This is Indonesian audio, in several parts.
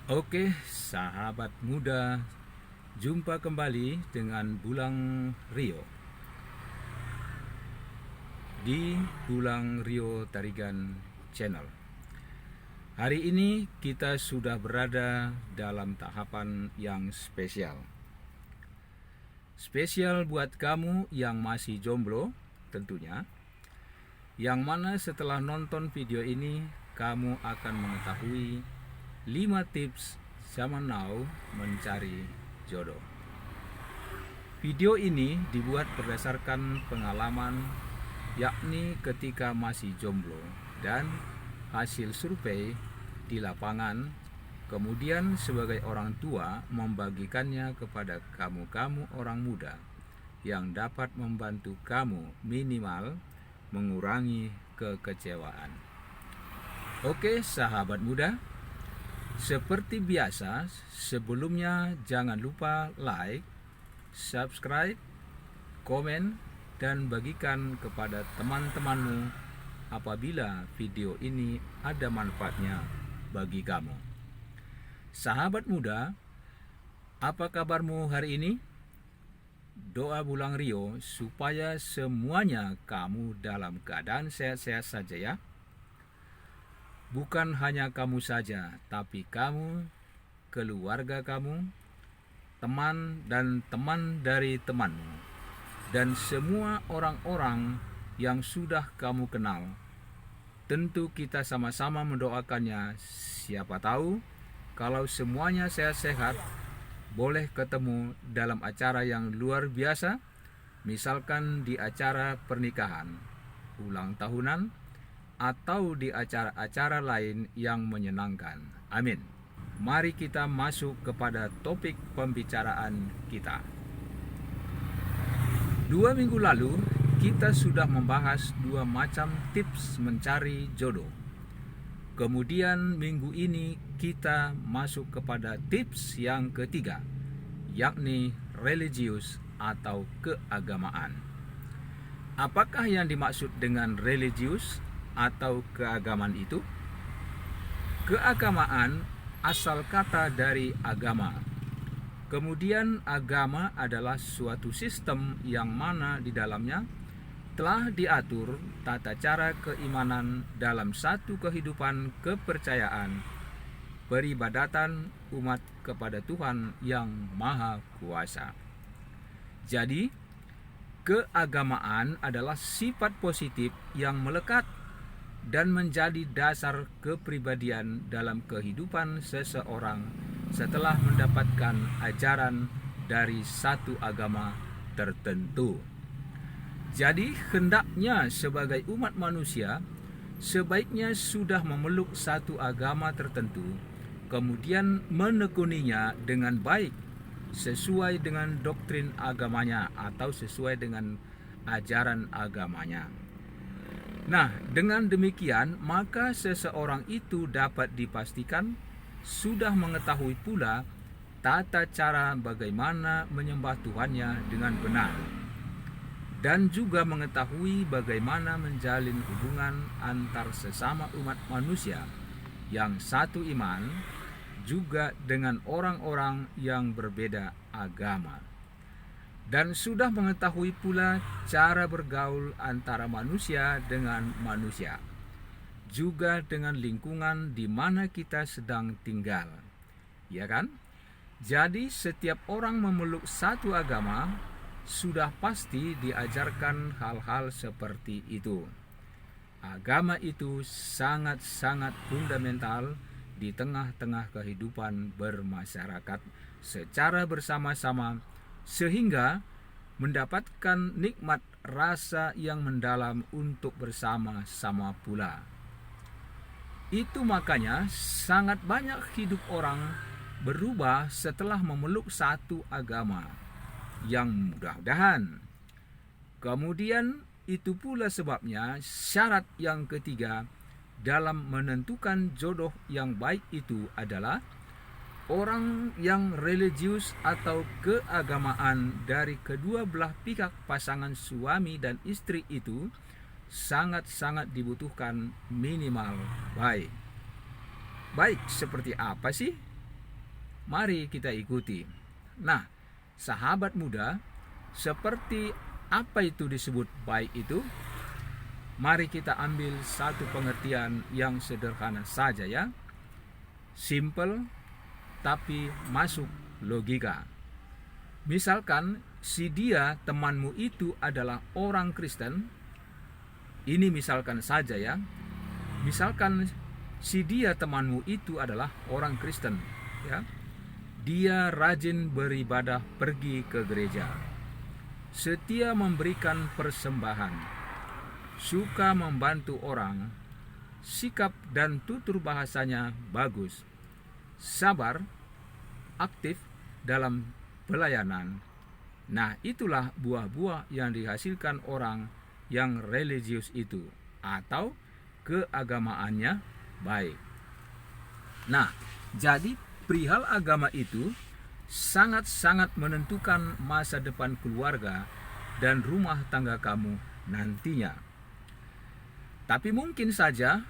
Oke, sahabat muda, jumpa kembali dengan Bulang Rio di Bulang Rio Tarigan Channel. Hari ini kita sudah berada dalam tahapan yang spesial. Spesial buat kamu yang masih jomblo tentunya, yang mana setelah nonton video ini kamu akan mengetahui 5 tips zaman now mencari jodoh. Video ini dibuat berdasarkan pengalaman, yakni ketika masih jomblo dan hasil survei di lapangan, kemudian sebagai orang tua membagikannya kepada kamu orang muda yang dapat membantu kamu minimal mengurangi kekecewaan. Oke, sahabat muda, seperti biasa, sebelumnya jangan lupa like, subscribe, komen, dan bagikan kepada teman-temanmu apabila video ini ada manfaatnya bagi kamu. Sahabat muda, apa kabarmu hari ini? Doa Bulang Rio supaya semuanya kamu dalam keadaan sehat-sehat saja ya. Bukan hanya kamu saja, tapi kamu, keluarga kamu, teman dan teman dari temanmu, dan semua orang-orang yang sudah kamu kenal. Tentu kita sama-sama mendoakannya. Siapa tahu kalau semuanya sehat-sehat, boleh ketemu dalam acara yang luar biasa, misalkan di acara pernikahan, ulang tahunan, atau di acara-acara lain yang menyenangkan. Amin. Mari kita masuk kepada topik pembicaraan kita. 2 minggu lalu kita sudah membahas 2 macam tips mencari jodoh. Kemudian minggu ini kita masuk kepada tips yang ketiga, yakni religius atau keagamaan. Apakah yang dimaksud dengan religius atau keagamaan itu? Keagamaan asal kata dari agama. Kemudian agama adalah suatu sistem yang mana di dalamnya telah diatur tata cara keimanan dalam satu kehidupan kepercayaan, peribadatan umat kepada Tuhan yang Maha Kuasa. Jadi, keagamaan adalah sifat positif yang melekat dan menjadi dasar kepribadian dalam kehidupan seseorang setelah mendapatkan ajaran dari satu agama tertentu. Jadi hendaknya sebagai umat manusia sebaiknya sudah memeluk satu agama tertentu, kemudian menekuninya dengan baik sesuai dengan doktrin agamanya atau sesuai dengan ajaran agamanya. Nah, dengan demikian maka seseorang itu dapat dipastikan sudah mengetahui pula tata cara bagaimana menyembah Tuhannya dengan benar, dan juga mengetahui bagaimana menjalin hubungan antar sesama umat manusia yang satu iman, juga dengan orang-orang yang berbeda agama. Dan sudah mengetahui pula cara bergaul antara manusia dengan manusia, juga dengan lingkungan di mana kita sedang tinggal. Ya kan? Jadi setiap orang memeluk satu agama sudah pasti diajarkan hal-hal seperti itu. Agama itu sangat-sangat fundamental di tengah-tengah kehidupan bermasyarakat secara bersama-sama, sehingga mendapatkan nikmat rasa yang mendalam untuk bersama-sama pula. Itu makanya sangat banyak hidup orang berubah setelah memeluk satu agama, yang mudah-mudahan. Kemudian itu pula sebabnya syarat yang ketiga dalam menentukan jodoh yang baik itu adalah orang yang religius atau keagamaan dari kedua belah pihak pasangan suami dan istri itu sangat-sangat dibutuhkan minimal baik. Baik seperti apa sih? Mari kita ikuti. Nah, sahabat muda, seperti apa itu disebut baik itu? Mari kita ambil satu pengertian yang sederhana saja ya. Simple tapi masuk logika. Misalkan si dia temanmu itu adalah orang Kristen. Ini misalkan saja ya. Misalkan si dia temanmu itu adalah orang Kristen ya. Dia rajin beribadah, pergi ke gereja, setia memberikan persembahan, suka membantu orang, sikap dan tutur bahasanya bagus, sabar, aktif dalam pelayanan. Nah, itulah buah-buah yang dihasilkan orang yang religius itu, atau keagamaannya baik. Nah, jadi perihal agama itu sangat-sangat menentukan masa depan keluarga dan rumah tangga kamu nantinya. Tapi mungkin saja,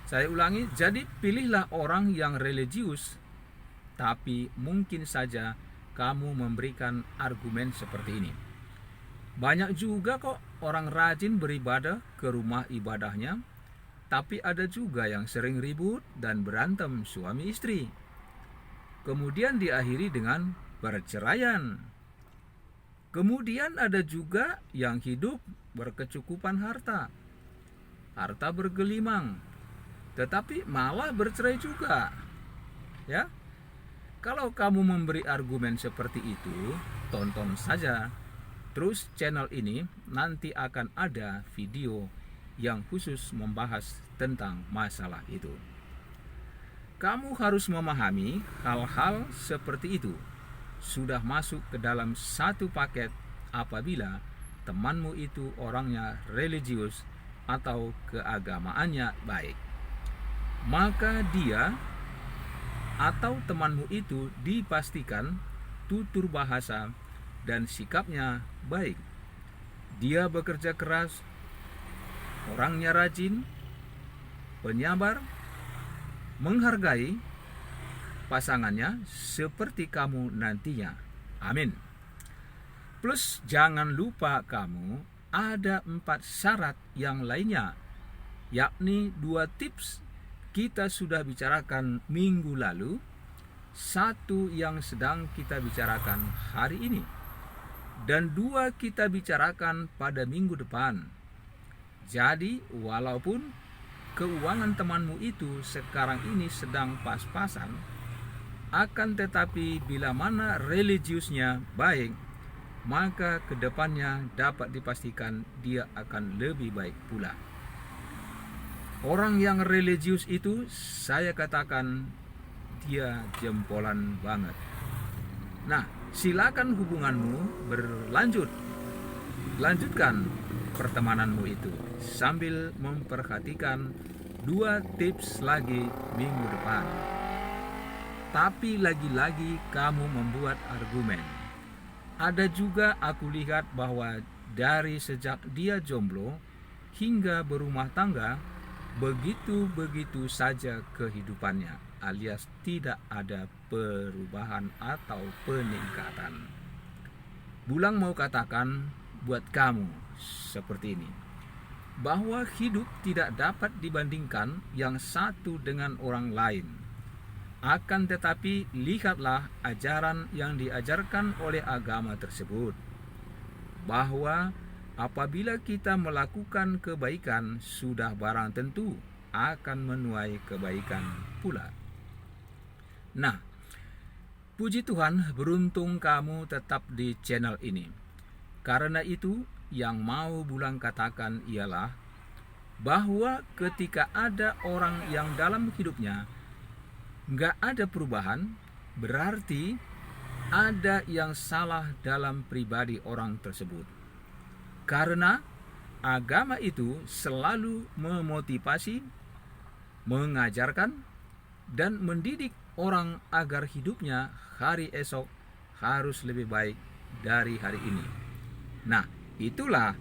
saya ulangi, jadi pilihlah orang yang religius, tapi mungkin saja kamu memberikan argumen seperti ini. Banyak juga kok orang rajin beribadah ke rumah ibadahnya, tapi ada juga yang sering ribut dan berantem suami istri. Kemudian diakhiri dengan perceraian. Kemudian ada juga yang hidup berkecukupan harta. Harta bergelimang, tetapi malah bercerai juga. Ya. Kalau kamu memberi argumen seperti itu, tonton saja terus channel ini, nanti akan ada video yang khusus membahas tentang masalah itu. Kamu harus memahami hal-hal seperti itu sudah masuk ke dalam satu paket apabila temanmu itu orangnya religius atau keagamaannya baik. Maka dia atau temanmu itu dipastikan tutur bahasa dan sikapnya baik. Dia bekerja keras, orangnya rajin, penyabar, menghargai pasangannya seperti kamu nantinya. Amin. Plus jangan lupa kamu ada 4 syarat yang lainnya, yakni 2 tips kita sudah bicarakan minggu lalu, 1 yang sedang kita bicarakan hari ini, dan 2 kita bicarakan pada minggu depan. Jadi walaupun keuangan temanmu itu sekarang ini sedang pas-pasan, akan tetapi bila mana religiusnya baik, maka kedepannya dapat dipastikan dia akan lebih baik pula. Orang yang religius itu saya katakan dia jempolan banget. Nah, silakan hubunganmu berlanjut. Lanjutkan pertemananmu itu sambil memperhatikan 2 tips lagi minggu depan. Tapi lagi-lagi kamu membuat argumen. Ada juga aku lihat bahwa dari sejak dia jomblo hingga berumah tangga, begitu-begitu saja kehidupannya, alias tidak ada perubahan atau peningkatan. Bulang mau katakan buat kamu seperti ini, bahwa hidup tidak dapat dibandingkan yang satu dengan orang lain. Akan tetapi lihatlah ajaran yang diajarkan oleh agama tersebut, bahwa apabila kita melakukan kebaikan, sudah barang tentu akan menuai kebaikan pula. Nah, puji Tuhan, beruntung kamu tetap di channel ini. Karena itu, yang mau Bulang katakan ialah bahwa ketika ada orang yang dalam hidupnya nggak ada perubahan, berarti ada yang salah dalam pribadi orang tersebut. Karena agama itu selalu memotivasi, mengajarkan, dan mendidik orang agar hidupnya hari esok harus lebih baik dari hari ini. Nah, itulah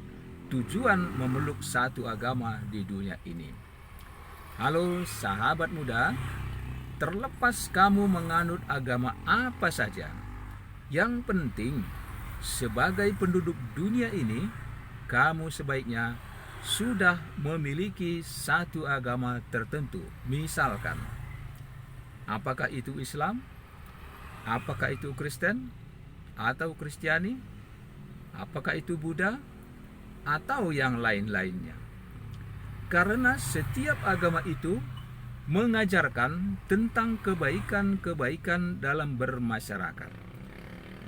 tujuan memeluk satu agama di dunia ini. Halo sahabat muda, terlepas kamu menganut agama apa saja. Yang penting, sebagai penduduk dunia ini, kamu sebaiknya sudah memiliki satu agama tertentu. Misalkan, apakah itu Islam? Apakah itu Kristen? Atau Kristiani? Apakah itu Buddha? Atau yang lain-lainnya? Karena setiap agama itu mengajarkan tentang kebaikan-kebaikan dalam bermasyarakat.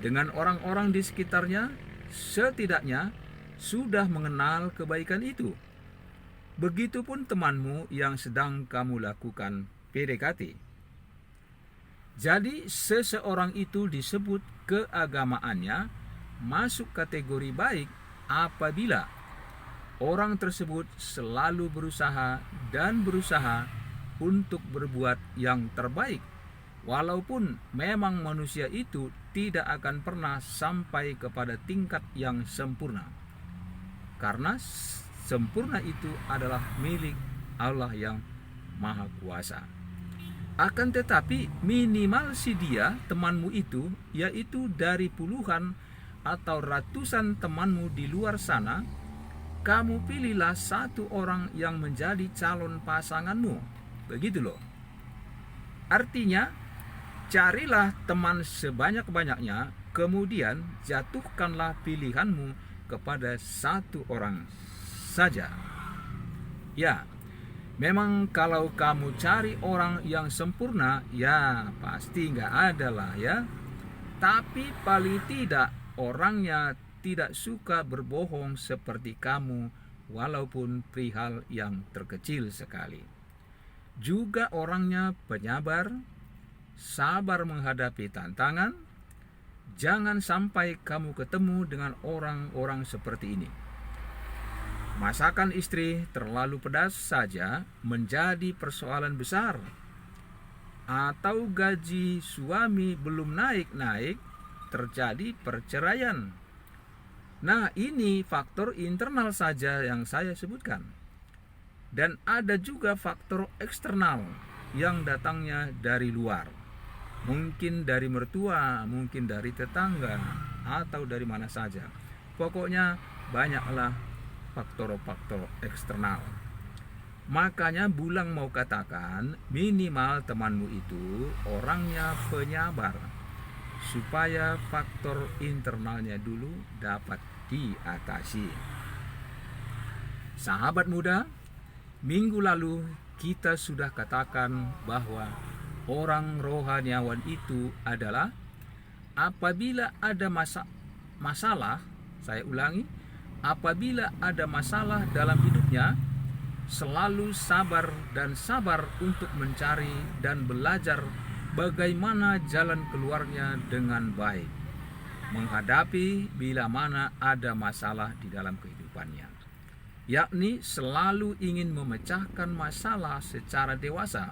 Dengan orang-orang di sekitarnya, setidaknya sudah mengenal kebaikan itu. Begitupun temanmu yang sedang kamu lakukan PDKT. Jadi seseorang itu disebut keagamaannya masuk kategori baik apabila orang tersebut selalu berusaha untuk berbuat yang terbaik, walaupun memang manusia itu tidak akan pernah sampai kepada tingkat yang sempurna, karena sempurna itu adalah milik Allah yang Maha Kuasa. Akan tetapi minimal si dia, temanmu itu, yaitu dari puluhan atau ratusan temanmu di luar sana, kamu pilihlah satu orang yang menjadi calon pasanganmu. Begitu loh. Artinya, carilah teman sebanyak-banyaknya, kemudian jatuhkanlah pilihanmu kepada satu orang saja. Ya, memang kalau kamu cari orang yang sempurna, ya pasti nggak ada lah ya. Tapi paling tidak orangnya tidak suka berbohong seperti kamu, walaupun perihal yang terkecil sekali. Juga orangnya penyabar, sabar menghadapi tantangan. Jangan sampai kamu ketemu dengan orang-orang seperti ini. Masakan istri terlalu pedas saja menjadi persoalan besar, atau gaji suami belum naik-naik, terjadi perceraian. Nah, ini faktor internal saja yang saya sebutkan. Dan ada juga faktor eksternal yang datangnya dari luar. Mungkin dari mertua, mungkin dari tetangga, atau dari mana saja. Pokoknya banyaklah faktor-faktor eksternal. Makanya Bulang mau katakan minimal temanmu itu orangnya penyabar, supaya faktor internalnya dulu dapat diatasi. Sahabat muda, minggu lalu kita sudah katakan bahwa orang rohaniawan itu adalah apabila ada masalah, saya ulangi, apabila ada masalah dalam hidupnya, selalu sabar untuk mencari dan belajar bagaimana jalan keluarnya dengan baik, menghadapi bila mana ada masalah di dalam kehidupannya, yakni selalu ingin memecahkan masalah secara dewasa,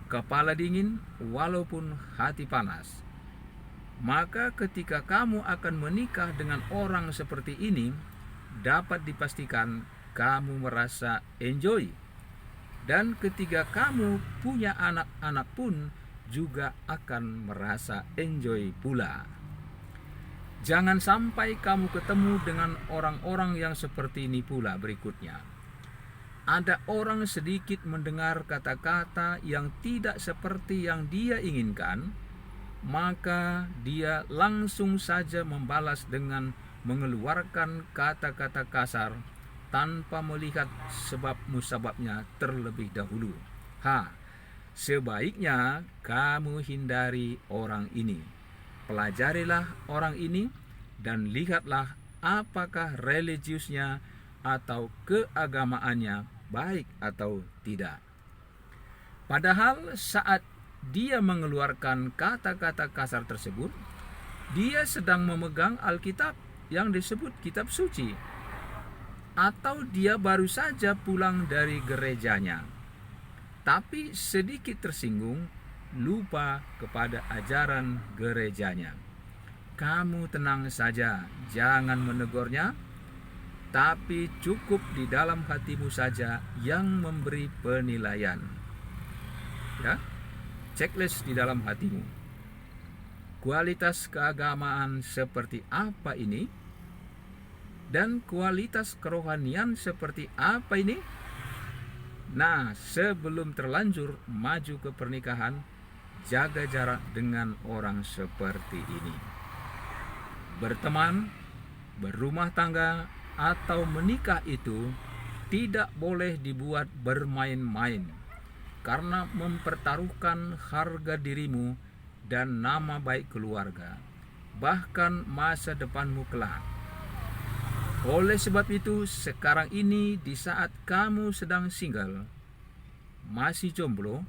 kepala dingin walaupun hati panas. Maka ketika kamu akan menikah dengan orang seperti ini, dapat dipastikan kamu merasa enjoy. Dan ketika kamu punya anak-anak pun juga akan merasa enjoy pula. Jangan sampai kamu ketemu dengan orang-orang yang seperti ini pula berikutnya. Ada orang sedikit mendengar kata-kata yang tidak seperti yang dia inginkan, maka dia langsung saja membalas dengan mengeluarkan kata-kata kasar tanpa melihat sebab musababnya terlebih dahulu. Sebaiknya kamu hindari orang ini. Pelajarilah orang ini dan lihatlah apakah religiusnya atau keagamaannya baik atau tidak. Padahal saat dia mengeluarkan kata-kata kasar tersebut, dia sedang memegang Alkitab yang disebut kitab suci, atau dia baru saja pulang dari gerejanya, tapi sedikit tersinggung, lupa kepada ajaran gerejanya. Kamu tenang saja, jangan menegurnya, tapi cukup di dalam hatimu saja yang memberi penilaian. Ya, checklist di dalam hatimu. Kualitas keagamaan seperti apa ini? Dan kualitas kerohanian seperti apa ini? Nah, sebelum terlanjur maju ke pernikahan, jaga jarak dengan orang seperti ini. Berteman, berumah tangga, atau menikah itu tidak boleh dibuat bermain-main, karena mempertaruhkan harga dirimu dan nama baik keluarga, bahkan masa depanmu kelak. Oleh sebab itu, sekarang ini di saat kamu sedang single, masih jomblo,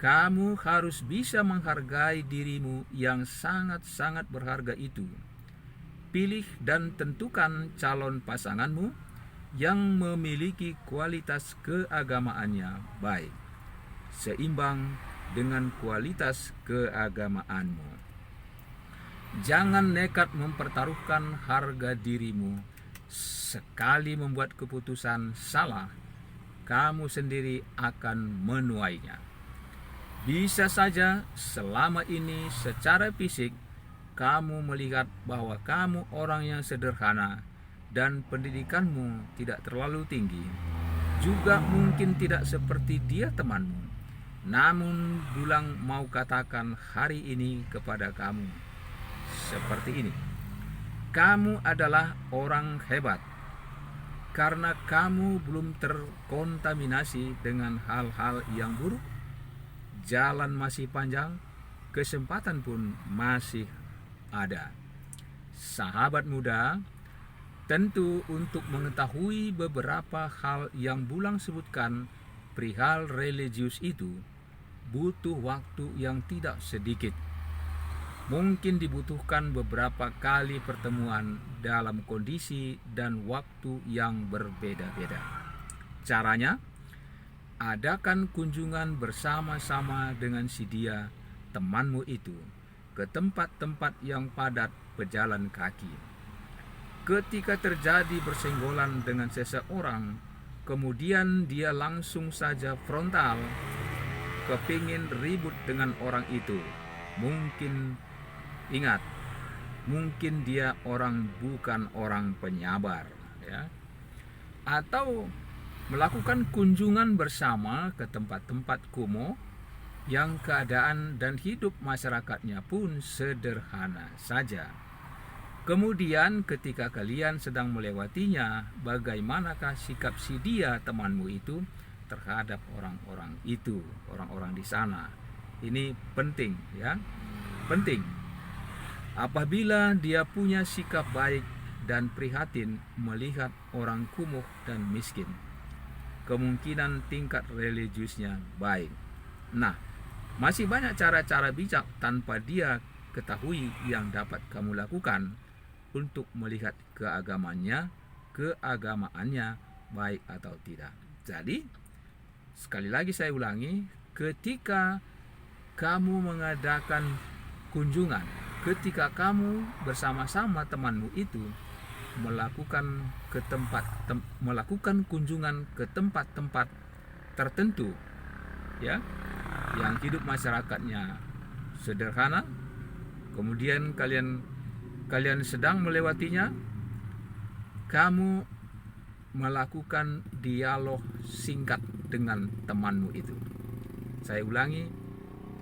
kamu harus bisa menghargai dirimu yang sangat-sangat berharga itu. Pilih dan tentukan calon pasanganmu yang memiliki kualitas keagamaannya baik, seimbang dengan kualitas keagamaanmu. Jangan nekat mempertaruhkan harga dirimu. Sekali membuat keputusan salah, kamu sendiri akan menuainya. Bisa saja selama ini secara fisik kamu melihat bahwa kamu orang yang sederhana dan pendidikanmu tidak terlalu tinggi. Juga mungkin tidak seperti dia temanmu. Namun Dulang mau katakan hari ini kepada kamu seperti ini. Kamu adalah orang hebat karena kamu belum terkontaminasi dengan hal-hal yang buruk. Jalan masih panjang, kesempatan pun masih ada. Sahabat muda, tentu untuk mengetahui beberapa hal yang Bulang sebutkan perihal religius itu butuh waktu yang tidak sedikit. Mungkin dibutuhkan beberapa kali pertemuan dalam kondisi dan waktu yang berbeda-beda. Caranya, adakan kunjungan bersama-sama dengan si dia, temanmu itu, ke tempat-tempat yang padat pejalan kaki. Ketika terjadi bersenggolan dengan seseorang, kemudian dia langsung saja frontal, kepingin ribut dengan orang itu. Ingat, mungkin dia bukan orang penyabar, ya. Atau melakukan kunjungan bersama ke tempat-tempat kumuh yang keadaan dan hidup masyarakatnya pun sederhana saja. Kemudian ketika kalian sedang melewatinya, bagaimanakah sikap si dia temanmu itu terhadap orang-orang itu, orang-orang di sana? Ini penting, ya. Penting. Apabila dia punya sikap baik dan prihatin melihat orang kumuh dan miskin, kemungkinan tingkat religiusnya baik. Nah, masih banyak cara-cara bijak tanpa dia ketahui yang dapat kamu lakukan untuk melihat keagamaannya baik atau tidak. Jadi, sekali lagi saya ulangi, ketika kamu mengadakan kunjungan, ketika kamu bersama-sama temanmu itu melakukan kunjungan ke tempat-tempat tertentu, ya, yang hidup masyarakatnya sederhana, kemudian kalian sedang melewatinya, kamu melakukan dialog singkat dengan temanmu itu. Saya ulangi,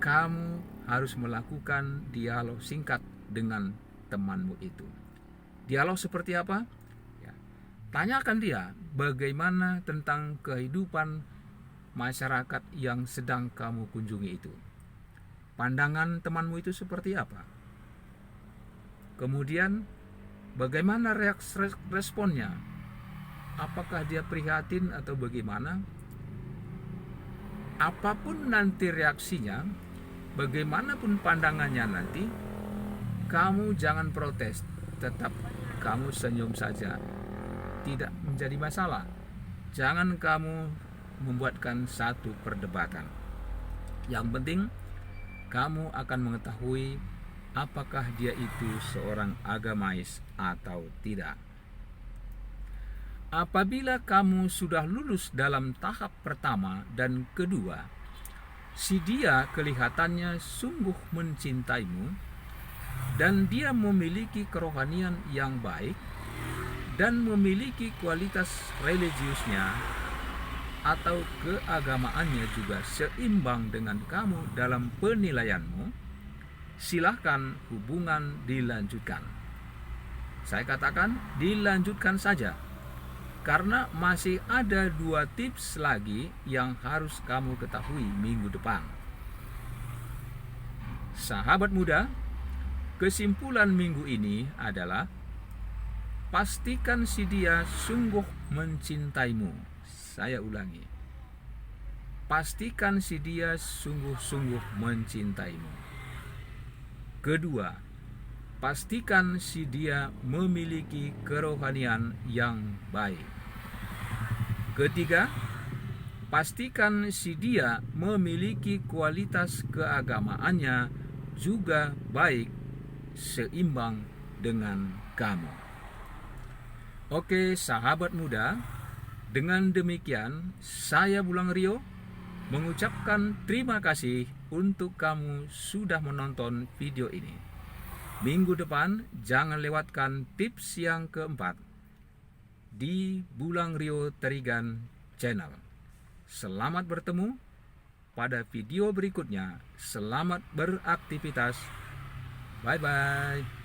kamu harus melakukan dialog singkat dengan temanmu itu. Dialog seperti apa? Ya, tanyakan dia bagaimana tentang kehidupan masyarakat yang sedang kamu kunjungi itu. Pandangan temanmu itu seperti apa? Kemudian bagaimana responnya? Apakah dia prihatin atau bagaimana? Apapun nanti reaksinya, bagaimanapun pandangannya nanti, kamu jangan protes, tetap kamu senyum saja, tidak menjadi masalah. Jangan kamu membuatkan satu perdebatan. Yang penting kamu akan mengetahui apakah dia itu seorang agamais atau tidak. Apabila kamu sudah lulus dalam tahap pertama dan kedua, Si dia kelihatannya sungguh mencintaimu, dan dia memiliki kerohanian yang baik dan memiliki kualitas religiusnya atau keagamaannya juga seimbang dengan kamu dalam penilaianmu, silahkan hubungan dilanjutkan. Saya katakan dilanjutkan saja, karena masih ada 2 tips lagi yang harus kamu ketahui minggu depan. Sahabat muda, kesimpulan minggu ini adalah pastikan si dia sungguh mencintaimu. Saya ulangi. Pastikan si dia sungguh-sungguh mencintaimu. Kedua, pastikan si dia memiliki kerohanian yang baik. Ketiga, pastikan si dia memiliki kualitas keagamaannya juga baik, seimbang dengan kamu. Oke, sahabat muda, dengan demikian saya Bulang Rio mengucapkan terima kasih untuk kamu sudah menonton video ini. Minggu depan jangan lewatkan tips yang keempat di Bulang Rio Terigan Channel. Selamat bertemu pada video berikutnya. Selamat beraktivitas. Bye-bye.